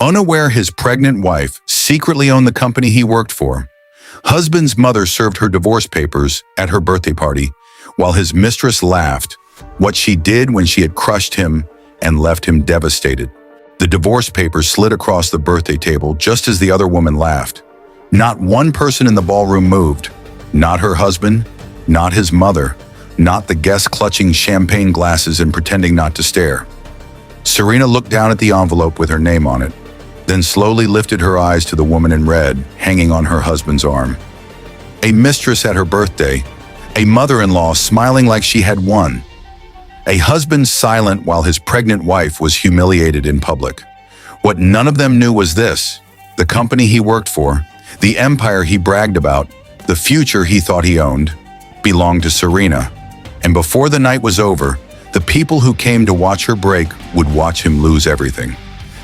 Unaware his pregnant wife secretly owned the company he worked for, husband's mother served her divorce papers at her birthday party, while his mistress laughed, what she did when she had crushed him and left him devastated. The divorce papers slid across the birthday table just as the other woman laughed. Not one person in the ballroom moved. Not her husband, not his mother, not the guests clutching champagne glasses and pretending not to stare. Serena looked down at the envelope with her name on it, then slowly lifted her eyes to the woman in red hanging on her husband's arm. A mistress at her birthday, a mother-in-law smiling like she had won, a husband silent while his pregnant wife was humiliated in public. What none of them knew was this: the company he worked for, the empire he bragged about, the future he thought he owned, belonged to Serena. And before the night was over, the people who came to watch her break would watch him lose everything.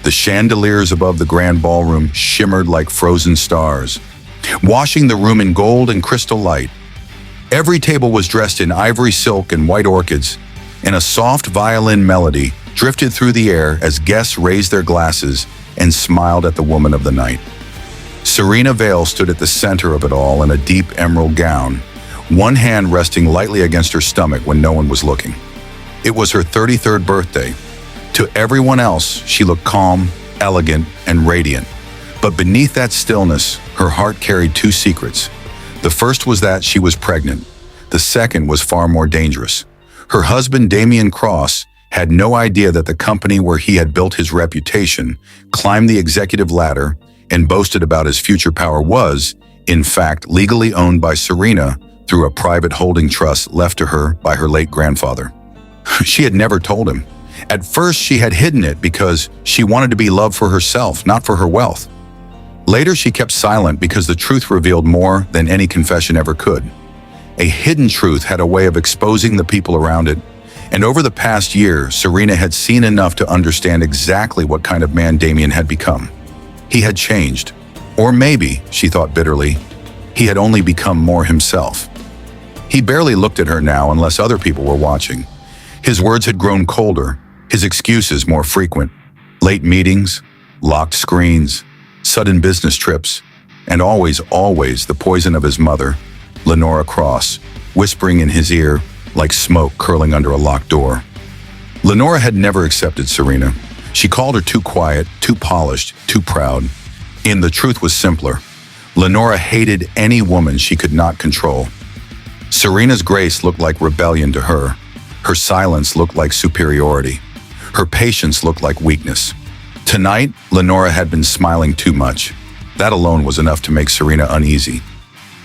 The chandeliers above the grand ballroom shimmered like frozen stars, washing the room in gold and crystal light. Every table was dressed in ivory silk and white orchids, and a soft violin melody drifted through the air as guests raised their glasses and smiled at the woman of the night. Serena Vale stood at the center of it all in a deep emerald gown, one hand resting lightly against her stomach when no one was looking. It was her 33rd birthday. To everyone else, she looked calm, elegant, and radiant. But beneath that stillness, her heart carried two secrets. The first was that she was pregnant. The second was far more dangerous. Her husband, Damien Cross, had no idea that the company where he had built his reputation, climbed the executive ladder, and boasted about his future power was, in fact, legally owned by Serena through a private holding trust left to her by her late grandfather. She had never told him. At first, she had hidden it because she wanted to be loved for herself, not for her wealth. Later, she kept silent because the truth revealed more than any confession ever could. A hidden truth had a way of exposing the people around it, and over the past year, Serena had seen enough to understand exactly what kind of man Damien had become. He had changed. Or maybe, she thought bitterly, he had only become more himself. He barely looked at her now unless other people were watching. His words had grown colder, his excuses more frequent. Late meetings, locked screens, sudden business trips, and always the poison of his mother, Lenora Cross, whispering in his ear like smoke curling under a locked door. Lenora had never accepted Serena. She called her too quiet, too polished, too proud. And the truth was simpler. Lenora hated any woman she could not control. Serena's grace looked like rebellion to her. Her silence looked like superiority. Her patience looked like weakness. Tonight, Lenora had been smiling too much. That alone was enough to make Serena uneasy.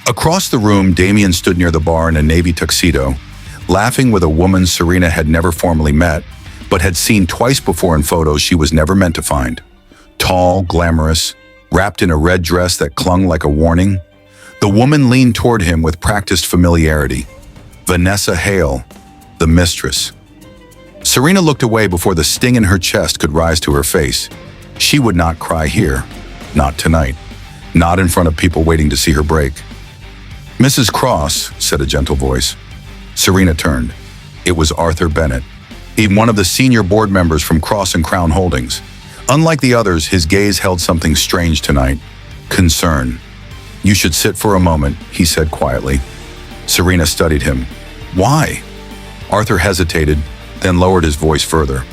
Across the room, Damien stood near the bar in a navy tuxedo, laughing with a woman Serena had never formally met, but had seen twice before in photos she was never meant to find. Tall, glamorous, wrapped in a red dress that clung like a warning, the woman leaned toward him with practiced familiarity. Vanessa Hale, the mistress. Serena looked away before the sting in her chest could rise to her face. She would not cry here. Not tonight. Not in front of people waiting to see her break. "Mrs. Cross," said a gentle voice. Serena turned. It was Arthur Bennett, one of the senior board members from Cross and Crown Holdings. Unlike the others, his gaze held something strange tonight. Concern. "You should sit for a moment," he said quietly. Serena studied him. "Why?" Arthur hesitated, then lowered his voice further.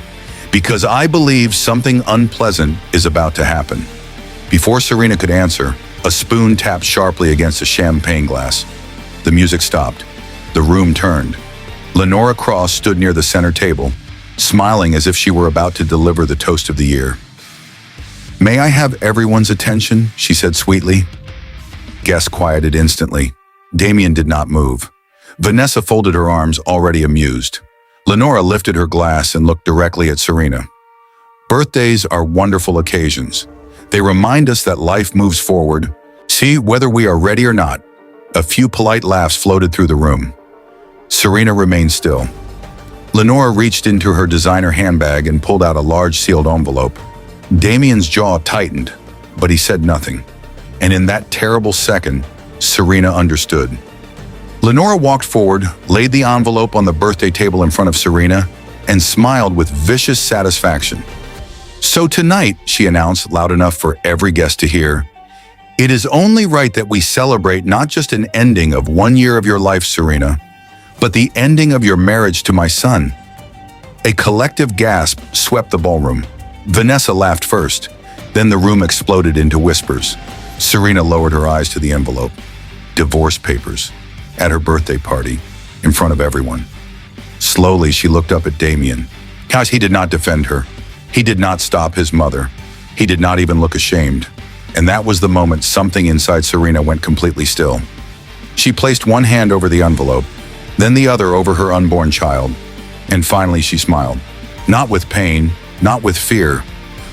"Because I believe something unpleasant is about to happen." Before Serena could answer, a spoon tapped sharply against a champagne glass. The music stopped. The room turned. Lenora Cross stood near the center table, smiling as if she were about to deliver the toast of the year. "May I have everyone's attention?" she said sweetly. Guests quieted instantly. Damien did not move. Vanessa folded her arms, already amused. Lenora lifted her glass and looked directly at Serena. "Birthdays are wonderful occasions. They remind us that life moves forward. See, whether we are ready or not." A few polite laughs floated through the room. Serena remained still. Lenora reached into her designer handbag and pulled out a large sealed envelope. Damien's jaw tightened, but he said nothing. And in that terrible second, Serena understood. Lenora walked forward, laid the envelope on the birthday table in front of Serena, and smiled with vicious satisfaction. So tonight, she announced loud enough for every guest to hear, it is only right that we celebrate not just an ending of 1 year of your life, Serena, but the ending of your marriage to my son. A collective gasp swept the ballroom. Vanessa laughed first. Then the room exploded into whispers. Serena lowered her eyes to the envelope. Divorce papers. At her birthday party. In front of everyone. Slowly, she looked up at Damien. Gosh, he did not defend her. He did not stop his mother. He did not even look ashamed. And that was the moment something inside Serena went completely still. She placed one hand over the envelope, then the other over her unborn child. And finally, she smiled. Not with pain, not with fear,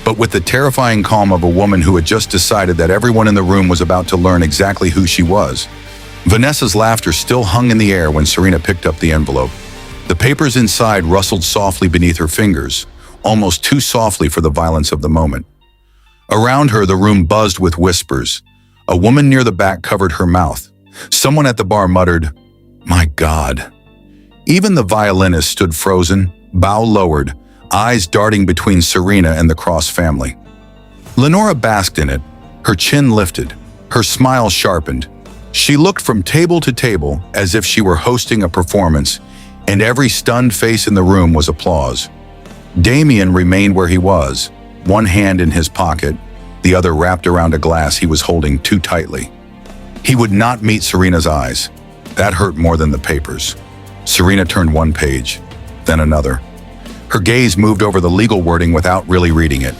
but with the terrifying calm of a woman who had just decided that everyone in the room was about to learn exactly who she was. Vanessa's laughter still hung in the air when Serena picked up the envelope. The papers inside rustled softly beneath her fingers, almost too softly for the violence of the moment. Around her, the room buzzed with whispers. A woman near the back covered her mouth. Someone at the bar muttered, "My God." Even the violinist stood frozen, bow lowered, eyes darting between Serena and the Cross family. Lenora basked in it, her chin lifted, her smile sharpened. She looked from table to table as if she were hosting a performance, and every stunned face in the room was applause. Damien remained where he was, one hand in his pocket, the other wrapped around a glass he was holding too tightly. He would not meet Serena's eyes. That hurt more than the papers. Serena turned one page, then another. Her gaze moved over the legal wording without really reading it.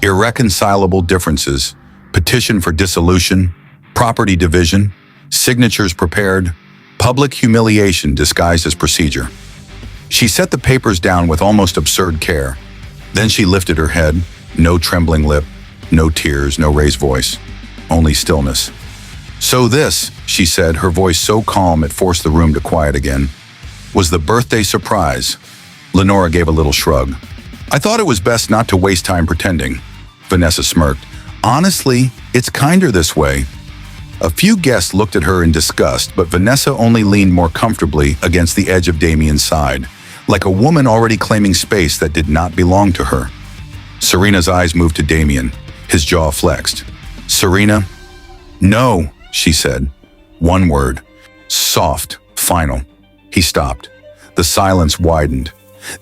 Irreconcilable differences, petition for dissolution, property division, signatures prepared, public humiliation disguised as procedure. She set the papers down with almost absurd care. Then she lifted her head, no trembling lip, no tears, no raised voice, only stillness. So this, she said, her voice so calm it forced the room to quiet again, was the birthday surprise. Lenora gave a little shrug. I thought it was best not to waste time pretending. Vanessa smirked. Honestly, it's kinder this way. A few guests looked at her in disgust, but Vanessa only leaned more comfortably against the edge of Damien's side, like a woman already claiming space that did not belong to her. Serena's eyes moved to Damien, his jaw flexed. Serena? No, she said. One word. Soft, final. He stopped. The silence widened.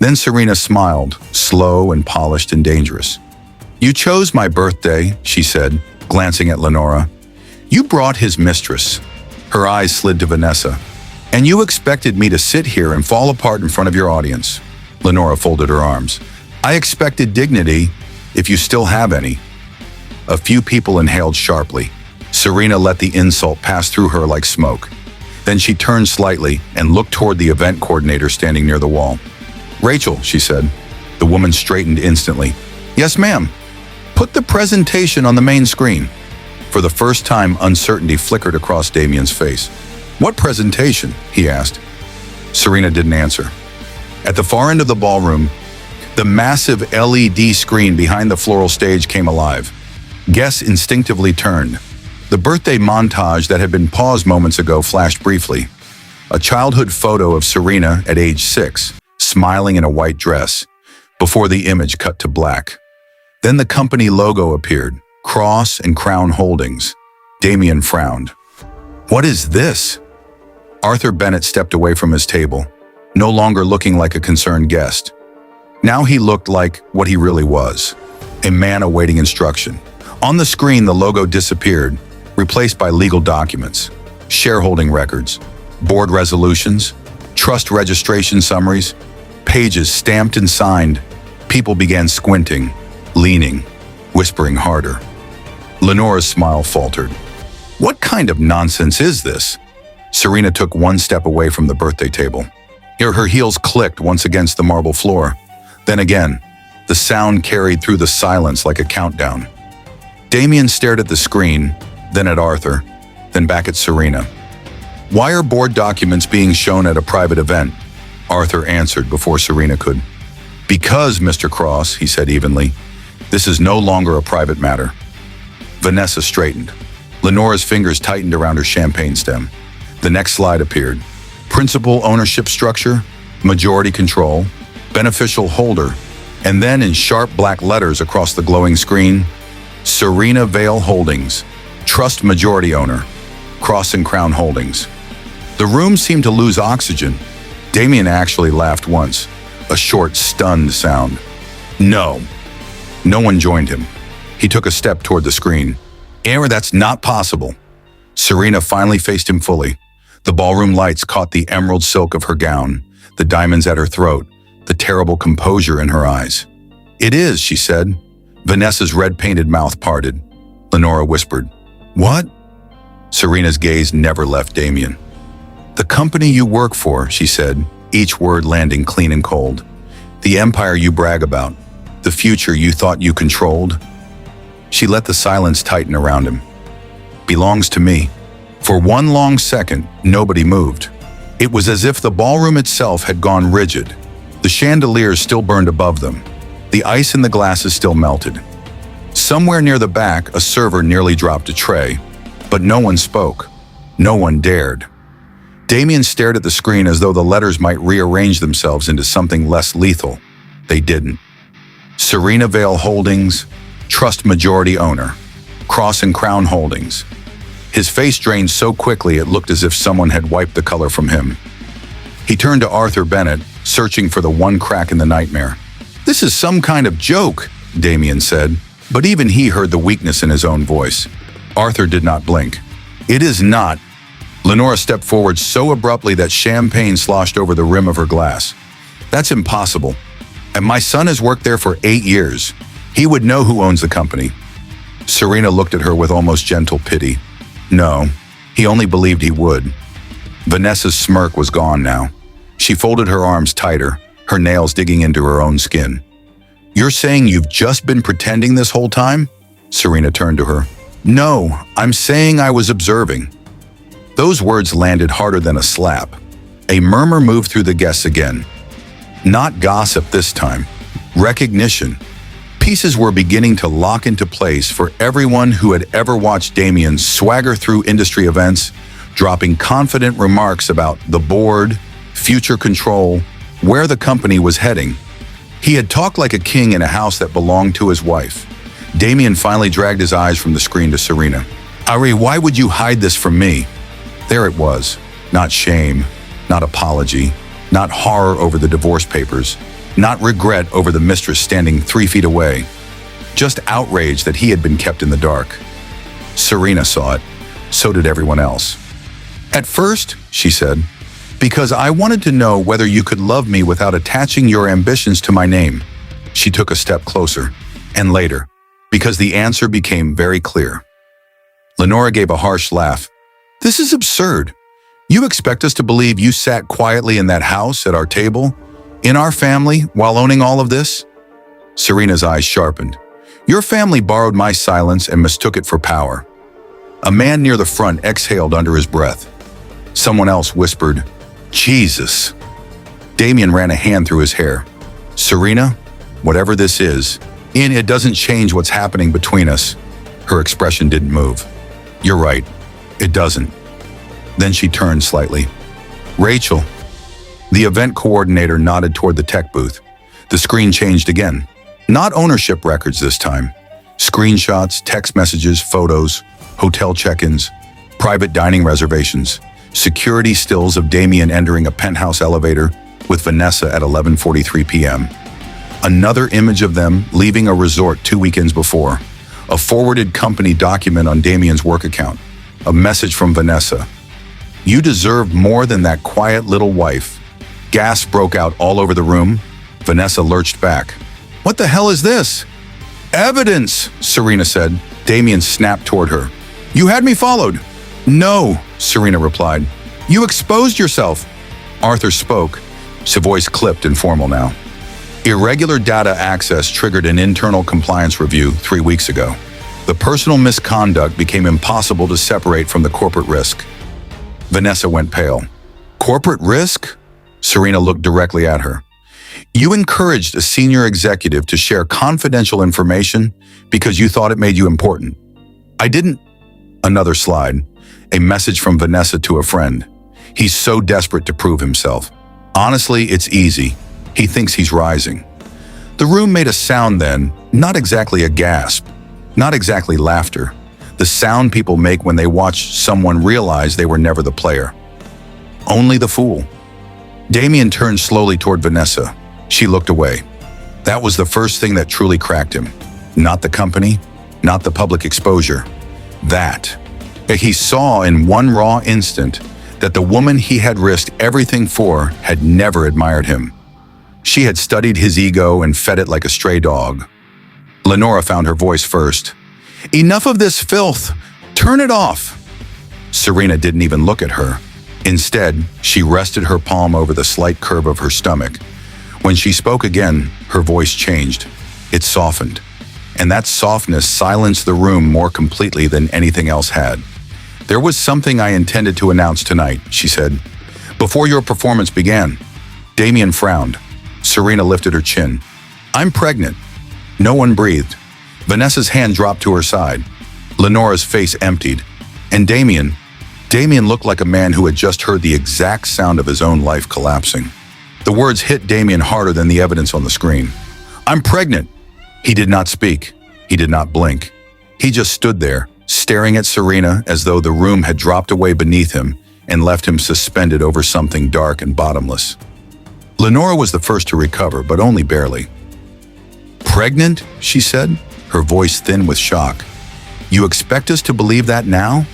Then Serena smiled, slow and polished and dangerous. You chose my birthday, she said, glancing at Lenora. You brought his mistress. Her eyes slid to Vanessa. And you expected me to sit here and fall apart in front of your audience. Lenora folded her arms. I expected dignity, if you still have any. A few people inhaled sharply. Serena let the insult pass through her like smoke. Then she turned slightly and looked toward the event coordinator standing near the wall. Rachel, she said. The woman straightened instantly. Yes, ma'am. Put the presentation on the main screen. For the first time, uncertainty flickered across Damien's face. What presentation? He asked. Serena didn't answer. At the far end of the ballroom, the massive LED screen behind the floral stage came alive. Guests instinctively turned. The birthday montage that had been paused moments ago flashed briefly. A childhood photo of Serena at age 6, smiling in a white dress, before the image cut to black. Then the company logo appeared, Cross and Crown Holdings. Damien frowned. What is this? Arthur Bennett stepped away from his table, no longer looking like a concerned guest. Now he looked like what he really was, a man awaiting instruction. On the screen, the logo disappeared, replaced by legal documents, shareholding records, board resolutions, trust registration summaries, pages stamped and signed. People began squinting, leaning, whispering harder. Lenora's smile faltered. What kind of nonsense is this? Serena took one step away from the birthday table. Her heels clicked once against the marble floor. Then again, the sound carried through the silence like a countdown. Damien stared at the screen, then at Arthur, then back at Serena. Why are board documents being shown at a private event? Arthur answered before Serena could. Because, Mr. Cross, he said evenly, this is no longer a private matter. Vanessa straightened. Lenora's fingers tightened around her champagne stem. The next slide appeared. Principal ownership structure, majority control, beneficial holder, And then in sharp black letters across the glowing screen, Serena Vale Holdings, Trust Majority Owner, Cross and Crown Holdings. The room seemed to lose oxygen. Damien actually laughed once, a short, stunned sound. No. No one joined him. He took a step toward the screen. Aaron, that's not possible. Serena finally faced him fully. The ballroom lights caught the emerald silk of her gown, the diamonds at her throat, the terrible composure in her eyes. It is, she said. Vanessa's red-painted mouth parted. Lenora whispered, What? Serena's gaze never left Damien. The company you work for, she said, each word landing clean and cold. The empire you brag about. The future you thought you controlled. She let the silence tighten around him. Belongs to me. For one long second, nobody moved. It was as if the ballroom itself had gone rigid. The chandeliers still burned above them. The ice in the glasses still melted. Somewhere near the back, a server nearly dropped a tray, but no one spoke. No one dared. Damien stared at the screen as though the letters might rearrange themselves into something less lethal. They didn't. Serena Vale Holdings, Trust Majority Owner, Cross and Crown Holdings. His face drained so quickly it looked as if someone had wiped the color from him. He turned to Arthur Bennett, searching for the one crack in the nightmare. This is some kind of joke, Damien said, but even he heard the weakness in his own voice. Arthur did not blink. It is not. Lenora stepped forward so abruptly that champagne sloshed over the rim of her glass. That's impossible. And my son has worked there for 8 years. He would know who owns the company. Serena looked at her with almost gentle pity. No, he only believed he would. Vanessa's smirk was gone now. She folded her arms tighter, her nails digging into her own skin. You're saying you've just been pretending this whole time? Serena turned to her. No, I'm saying I was observing. Those words landed harder than a slap. A murmur moved through the guests again. Not gossip this time. Recognition. Pieces were beginning to lock into place for everyone who had ever watched Damien swagger through industry events, dropping confident remarks about the board, future control, where the company was heading. He had talked like a king in a house that belonged to his wife. Damien finally dragged his eyes from the screen to Serena. Ari, why would you hide this from me? There it was. Not shame, not apology, not horror over the divorce papers, not regret over the mistress standing 3 feet away. Just outrage that he had been kept in the dark. Serena saw it. So did everyone else. At first, she said, because I wanted to know whether you could love me without attaching your ambitions to my name. She took a step closer. And later, because the answer became very clear. Lenora gave a harsh laugh. This is absurd. You expect us to believe you sat quietly in that house at our table, in our family, while owning all of this? Serena's eyes sharpened. Your family borrowed my silence and mistook it for power. A man near the front exhaled under his breath. Someone else whispered, Jesus. Damien ran a hand through his hair. Serena, whatever this is, it doesn't change what's happening between us. Her expression didn't move. You're right. It doesn't. Then she turned slightly. Rachel. The event coordinator nodded toward the tech booth. The screen changed again. Not ownership records this time. Screenshots, text messages, photos, hotel check-ins, private dining reservations, security stills of Damien entering a penthouse elevator with Vanessa at 11:43 p.m. Another image of them leaving a resort 2 weekends before. A forwarded company document on Damien's work account. A message from Vanessa. You deserve more than that quiet little wife. Gasps broke out all over the room. Vanessa lurched back. What the hell is this? Evidence, Serena said. Damien snapped toward her. You had me followed. No, Serena replied. You exposed yourself. Arthur spoke, his voice clipped and formal now. Irregular data access triggered an internal compliance review 3 weeks ago. The personal misconduct became impossible to separate from the corporate risk. Vanessa went pale. Corporate risk? Serena looked directly at her. You encouraged a senior executive to share confidential information because you thought it made you important. I didn't. Another slide. A message from Vanessa to a friend. He's so desperate to prove himself. Honestly, it's easy. He thinks he's rising. The room made a sound then, not exactly a gasp, not exactly laughter. The sound people make when they watch someone realize they were never the player. Only the fool. Damien turned slowly toward Vanessa. She looked away. That was the first thing that truly cracked him. Not the company, not the public exposure. That. He saw in one raw instant that the woman he had risked everything for had never admired him. She had studied his ego and fed it like a stray dog. Lenora found her voice first. "Enough of this filth! Turn it off!" Serena didn't even look at her. Instead, she rested her palm over the slight curve of her stomach. When she spoke again, her voice changed. It softened. And that softness silenced the room more completely than anything else had. "There was something I intended to announce tonight," she said. "Before your performance began." Damien frowned. Serena lifted her chin. "I'm pregnant." No one breathed. Vanessa's hand dropped to her side. Lenora's face emptied. And Damien looked like a man who had just heard the exact sound of his own life collapsing. The words hit Damien harder than the evidence on the screen. "I'm pregnant." He did not speak. He did not blink. He just stood there, staring at Serena as though the room had dropped away beneath him and left him suspended over something dark and bottomless. Lenora was the first to recover, but only barely. "Pregnant?" she said, her voice thin with shock. "You expect us to believe that now?"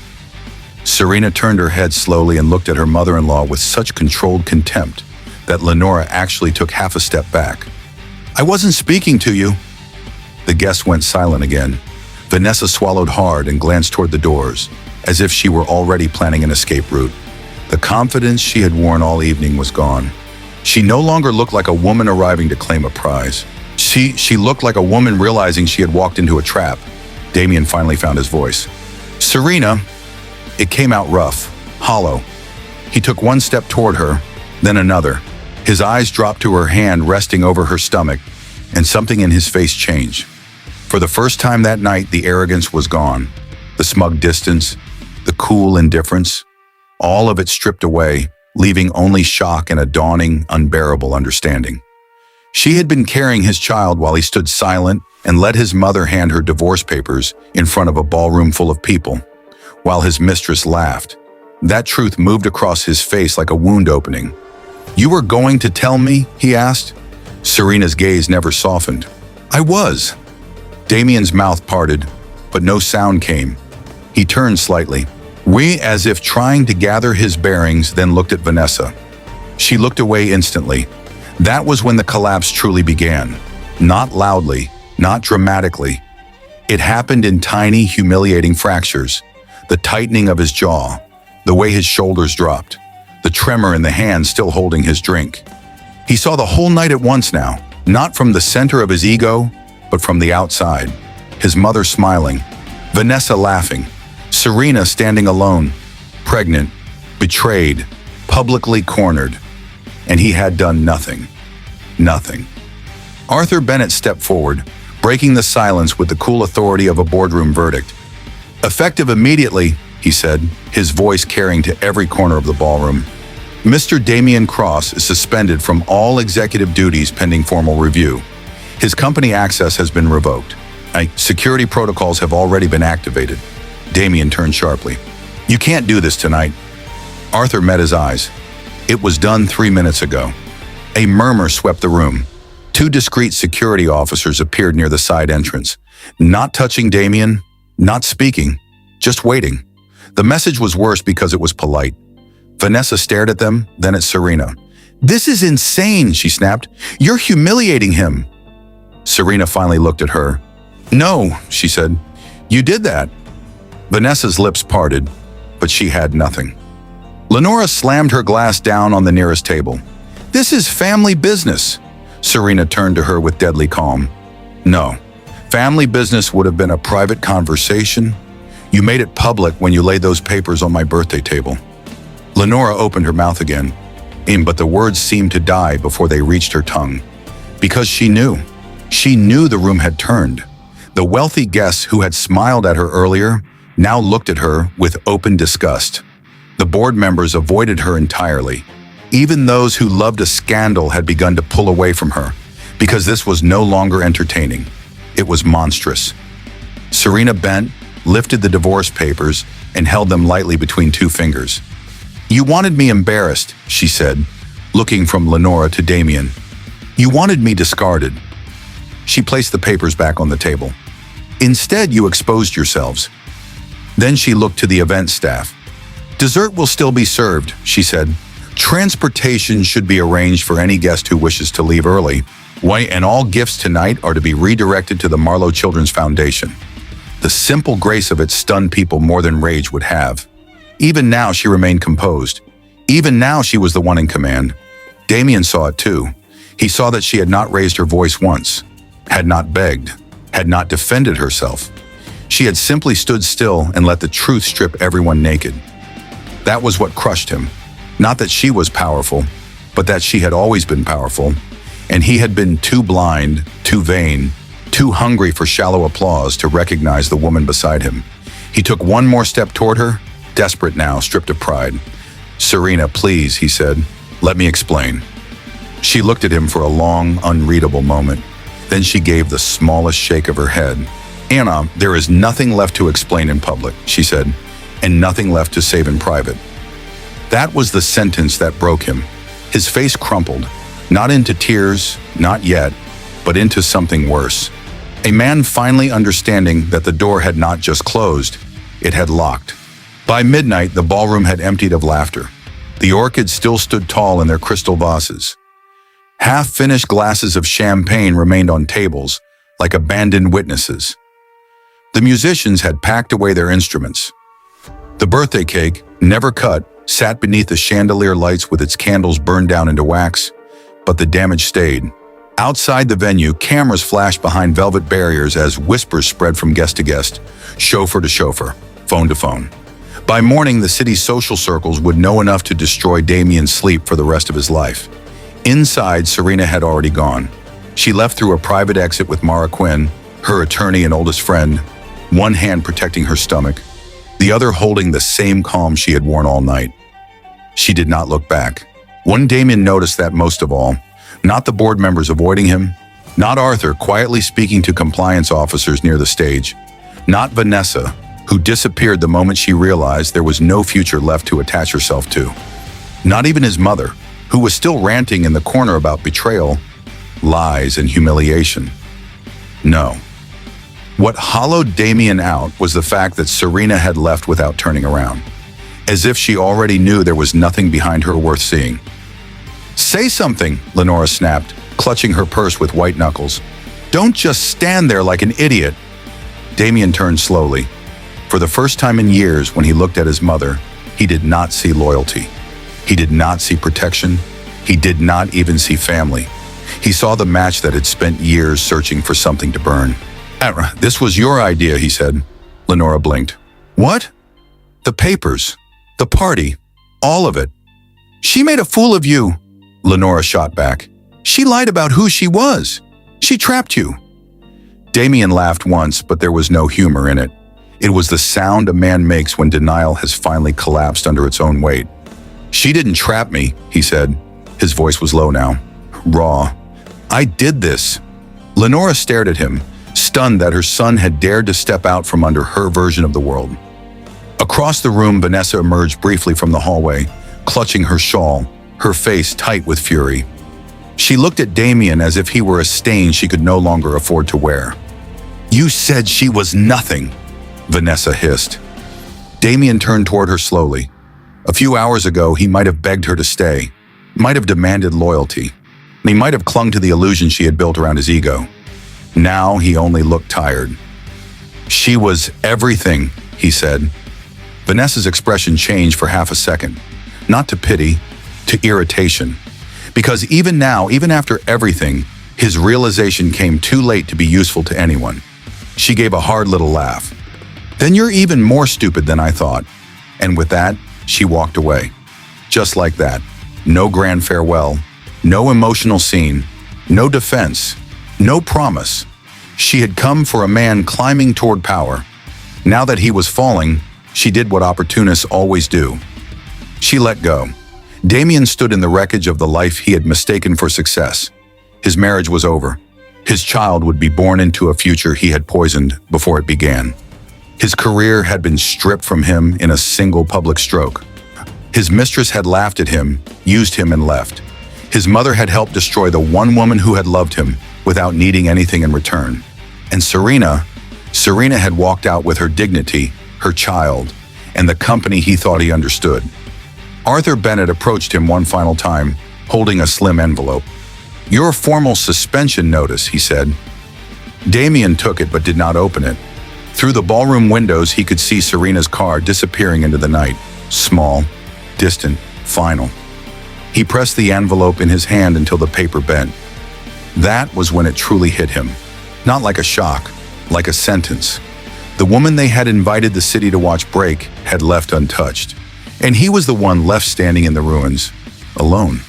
Serena turned her head slowly and looked at her mother-in-law with such controlled contempt that Lenora actually took half a step back. "I wasn't speaking to you." The guest went silent again. Vanessa swallowed hard and glanced toward the doors, as if she were already planning an escape route. The confidence she had worn all evening was gone. She no longer looked like a woman arriving to claim a prize. She looked like a woman realizing she had walked into a trap. Damien finally found his voice. "Serena." It came out rough, hollow. He took one step toward her, then another. His eyes dropped to her hand resting over her stomach, and something in his face changed. For the first time that night, the arrogance was gone. The smug distance, the cool indifference, all of it stripped away, leaving only shock and a dawning, unbearable understanding. She had been carrying his child while he stood silent and let his mother hand her divorce papers in front of a ballroom full of people, while his mistress laughed. That truth moved across his face like a wound opening. "You were going to tell me?" he asked. Serena's gaze never softened. "I was." Damien's mouth parted, but no sound came. He turned slightly, as if trying to gather his bearings, then looked at Vanessa. She looked away instantly. That was when the collapse truly began. Not loudly, not dramatically. It happened in tiny, humiliating fractures. The tightening of his jaw, the way his shoulders dropped, the tremor in the hand still holding his drink. He saw the whole night at once now, not from the center of his ego, but from the outside. His mother smiling, Vanessa laughing, Serena standing alone, pregnant, betrayed, publicly cornered. And he had done nothing. Nothing. Arthur Bennett stepped forward, breaking the silence with the cool authority of a boardroom verdict. "Effective immediately," he said, his voice carrying to every corner of the ballroom. "Mr. Damien Cross is suspended from all executive duties pending formal review. His company access has been revoked. Security protocols have already been activated." Damien turned sharply. "You can't do this tonight." Arthur met his eyes. "It was done 3 minutes ago." A murmur swept the room. 2 discreet security officers appeared near the side entrance, not touching Damien, not speaking, just waiting. The message was worse because it was polite. Vanessa stared at them, then at Serena. "This is insane," she snapped. "You're humiliating him." Serena finally looked at her. "No," she said. "You did that." Vanessa's lips parted, but she had nothing. Lenora slammed her glass down on the nearest table. "This is family business." Serena turned to her with deadly calm. "No, family business would have been a private conversation. You made it public when you laid those papers on my birthday table." Lenora opened her mouth again, but the words seemed to die before they reached her tongue. Because she knew. She knew the room had turned. The wealthy guests who had smiled at her earlier now looked at her with open disgust. The board members avoided her entirely. Even those who loved a scandal had begun to pull away from her. because this was no longer entertaining. It was monstrous. Serena bent, lifted the divorce papers, and held them lightly between two fingers. "You wanted me embarrassed," she said, looking from Lenora to Damien. "You wanted me discarded." She placed the papers back on the table. "Instead, you exposed yourselves." Then she looked to the event staff. "Dessert will still be served," she said. "Transportation should be arranged for any guest who wishes to leave early. And all gifts tonight are to be redirected to the Marlowe Children's Foundation." The simple grace of it stunned people more than rage would have. Even now, she remained composed. Even now, she was the one in command. Damien saw it too. He saw that she had not raised her voice once, had not begged, had not defended herself. She had simply stood still and let the truth strip everyone naked. That was what crushed him. Not that she was powerful, but that she had always been powerful, and he had been too blind, too vain, too hungry for shallow applause to recognize the woman beside him. He took one more step toward her, desperate now, stripped of pride. "Serena, please," he said. "Let me explain." She looked at him for a long, unreadable moment. Then she gave the smallest shake of her head. "Anna, there is nothing left to explain in public," she said, "and nothing left to save in private." That was the sentence that broke him. His face crumpled, not into tears, not yet, but into something worse. A man finally understanding that the door had not just closed, it had locked. By midnight, the ballroom had emptied of laughter. The orchids still stood tall in their crystal vases. Half-finished glasses of champagne remained on tables, like abandoned witnesses. The musicians had packed away their instruments. The birthday cake, never cut, sat beneath the chandelier lights with its candles burned down into wax, but the damage stayed. Outside the venue, cameras flashed behind velvet barriers as whispers spread from guest to guest, chauffeur to chauffeur, phone to phone. By morning, the city's social circles would know enough to destroy Damien's sleep for the rest of his life. Inside, Serena had already gone. She left through a private exit with Mara Quinn, her attorney and oldest friend, one hand protecting her stomach, the other holding the same calm she had worn all night. She did not look back. One Damien noticed that most of all, not the board members avoiding him, not Arthur quietly speaking to compliance officers near the stage, not Vanessa, who disappeared the moment she realized there was no future left to attach herself to. Not even his mother, who was still ranting in the corner about betrayal, lies, and humiliation. No. What hollowed Damien out was the fact that Serena had left without turning around, as if she already knew there was nothing behind her worth seeing. "Say something," Lenora snapped, clutching her purse with white knuckles. "Don't just stand there like an idiot." Damien turned slowly. For the first time in years, when he looked at his mother, he did not see loyalty. He did not see protection. He did not even see family. He saw the match that had spent years searching for something to burn. "This was your idea," he said. Lenora blinked. "What?" "The papers. The party. All of it." "She made a fool of you," Lenora shot back. "She lied about who she was. She trapped you." Damien laughed once, but there was no humor in it. It was the sound a man makes when denial has finally collapsed under its own weight. "She didn't trap me," he said. His voice was low now, raw. "I did this." Lenora stared at him, stunned that her son had dared to step out from under her version of the world. Across the room, Vanessa emerged briefly from the hallway, clutching her shawl, her face tight with fury. She looked at Damien as if he were a stain she could no longer afford to wear. "You said she was nothing," Vanessa hissed. Damien turned toward her slowly. A few hours ago, he might have begged her to stay, might have demanded loyalty, and he might have clung to the illusion she had built around his ego. Now he only looked tired. "She was everything," he said. Vanessa's expression changed for half a second, not to pity, to irritation. Because even now, even after everything, his realization came too late to be useful to anyone. She gave a hard little laugh. "Then you're even more stupid than I thought." And with that, she walked away. Just like that. No grand farewell, no emotional scene, no defense, no promise. She had come for a man climbing toward power. Now that he was falling, she did what opportunists always do. She let go. Damien stood in the wreckage of the life he had mistaken for success. His marriage was over. His child would be born into a future he had poisoned before it began. His career had been stripped from him in a single public stroke. His mistress had laughed at him, used him, and left. His mother had helped destroy the one woman who had loved him without needing anything in return. And Serena had walked out with her dignity, her child, and the company he thought he understood. Arthur Bennett approached him one final time, holding a slim envelope. "Your formal suspension notice," he said. Damien took it but did not open it. Through the ballroom windows, he could see Serena's car disappearing into the night. Small, distant, final. He pressed the envelope in his hand until the paper bent. That was when it truly hit him. Not like a shock, like a sentence. The woman they had invited the city to watch break had left untouched. And he was the one left standing in the ruins, alone.